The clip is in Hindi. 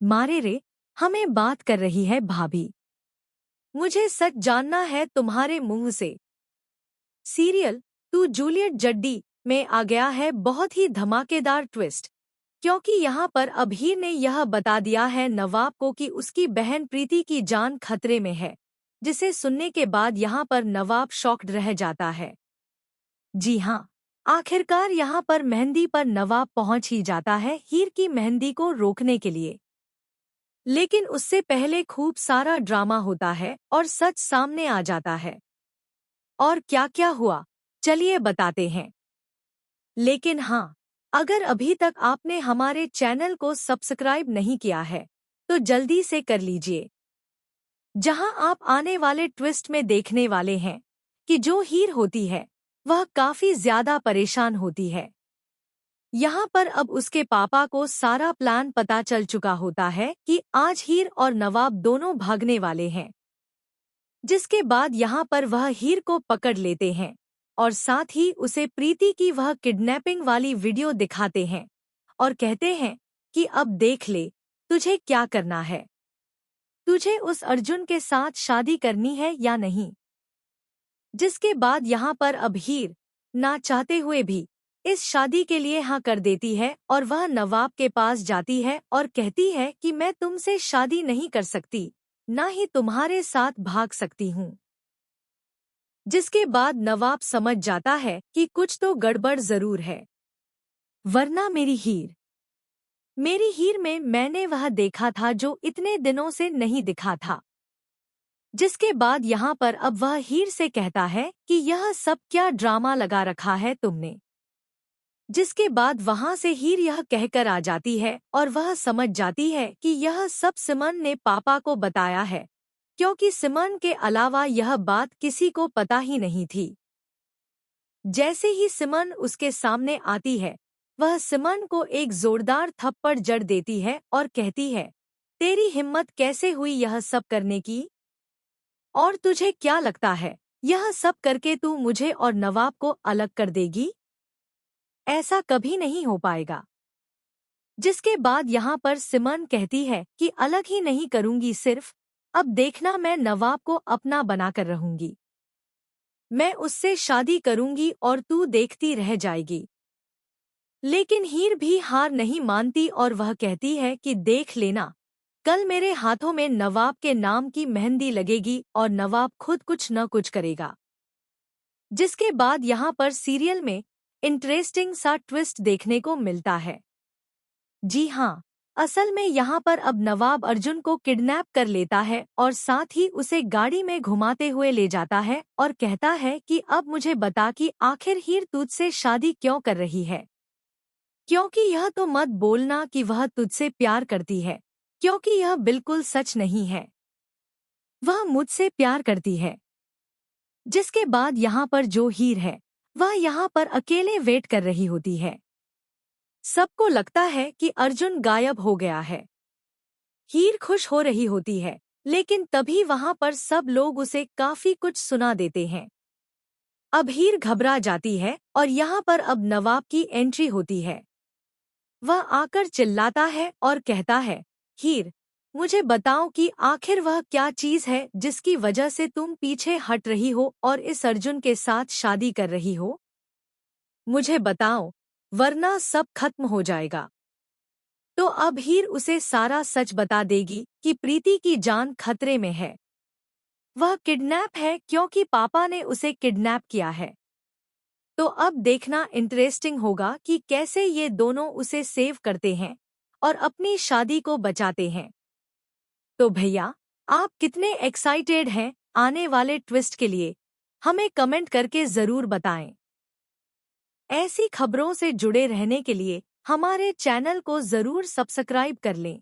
मारे रे, हमें बात कर रही है भाभी। मुझे सच जानना है तुम्हारे मुंह से। सीरियल तू जूलियट जड्डी में आ गया है बहुत ही धमाकेदार ट्विस्ट, क्योंकि यहाँ पर अभीर ने यह बता दिया है नवाब को कि उसकी बहन प्रीति की जान खतरे में है, जिसे सुनने के बाद यहाँ पर नवाब शॉक्ड रह जाता है। जी हाँ, आखिरकार यहाँ पर मेहंदी पर नवाब पहुंच ही जाता है हीर की मेहंदी को रोकने के लिए। लेकिन उससे पहले खूब सारा ड्रामा होता है और सच सामने आ जाता है। और क्या क्या हुआ, चलिए बताते हैं। लेकिन हाँ, अगर अभी तक आपने हमारे चैनल को सब्सक्राइब नहीं किया है तो जल्दी से कर लीजिए, जहां आप आने वाले ट्विस्ट में देखने वाले हैं कि जो हीर होती है वह काफी ज्यादा परेशान होती है। यहाँ पर अब उसके पापा को सारा प्लान पता चल चुका होता है कि आज हीर और नवाब दोनों भागने वाले हैं, जिसके बाद यहाँ पर वह हीर को पकड़ लेते हैं और साथ ही उसे प्रीति की वह किडनैपिंग वाली वीडियो दिखाते हैं और कहते हैं कि अब देख ले तुझे क्या करना है, तुझे उस अर्जुन के साथ शादी करनी है या नहीं। जिसके बाद यहाँ पर अब हीर ना चाहते हुए भी इस शादी के लिए हाँ कर देती है और वह नवाब के पास जाती है और कहती है कि मैं तुमसे शादी नहीं कर सकती, ना ही तुम्हारे साथ भाग सकती हूँ। जिसके बाद नवाब समझ जाता है कि कुछ तो गड़बड़ जरूर है, वरना मेरी हीर में मैंने वह देखा था जो इतने दिनों से नहीं दिखा था। जिसके बाद यहाँ पर अब वह हीर से कहता है कि यह सब क्या ड्रामा लगा रखा है तुमने। जिसके बाद वहां से हीर यह कहकर आ जाती है और वह समझ जाती है कि यह सब सिमन ने पापा को बताया है, क्योंकि सिमन के अलावा यह बात किसी को पता ही नहीं थी। जैसे ही सिमन उसके सामने आती है वह सिमन को एक जोरदार थप्पड़ जड़ देती है और कहती है, तेरी हिम्मत कैसे हुई यह सब करने की? और तुझे क्या लगता है यह सब करके तू मुझे और नवाब को अलग कर देगी? ऐसा कभी नहीं हो पाएगा। जिसके बाद यहाँ पर सिमन कहती है कि अलग ही नहीं करूंगी, सिर्फ अब देखना मैं नवाब को अपना बनाकर रहूंगी, मैं उससे शादी करूंगी और तू देखती रह जाएगी। लेकिन हीर भी हार नहीं मानती और वह कहती है कि देख लेना, कल मेरे हाथों में नवाब के नाम की मेहंदी लगेगी और नवाब खुद कुछ न कुछ करेगा। जिसके बाद यहाँ पर सीरियल में इंटरेस्टिंग सा ट्विस्ट देखने को मिलता है। जी हाँ, असल में यहाँ पर अब नवाब अर्जुन को किडनैप कर लेता है और साथ ही उसे गाड़ी में घुमाते हुए ले जाता है और कहता है कि अब मुझे बता कि आखिर हीर तुझसे शादी क्यों कर रही है, क्योंकि यह तो मत बोलना कि वह तुझसे प्यार करती है, क्योंकि यह बिल्कुल सच नहीं है, वह मुझसे प्यार करती है। जिसके बाद यहाँ पर जो हीर है वह यहाँ पर अकेले वेट कर रही होती है। सबको लगता है कि अर्जुन गायब हो गया है। हीर खुश हो रही होती है, लेकिन तभी वहां पर सब लोग उसे काफी कुछ सुना देते हैं। अब हीर घबरा जाती है और यहाँ पर अब नवाब की एंट्री होती है। वह आकर चिल्लाता है और कहता है, हीर मुझे बताओ कि आखिर वह क्या चीज है जिसकी वजह से तुम पीछे हट रही हो और इस अर्जुन के साथ शादी कर रही हो? मुझे बताओ, वरना सब खत्म हो जाएगा। तो अब हीर उसे सारा सच बता देगी कि प्रीति की जान खतरे में है, वह किडनैप है क्योंकि पापा ने उसे किडनैप किया है। तो अब देखना इंटरेस्टिंग होगा कि कैसे ये दोनों उसे सेव करते हैं और अपनी शादी को बचाते हैं। तो भैया, आप कितने एक्साइटेड हैं आने वाले ट्विस्ट के लिए? हमें कमेंट करके जरूर बताएं। ऐसी खबरों से जुड़े रहने के लिए हमारे चैनल को जरूर सब्सक्राइब कर लें।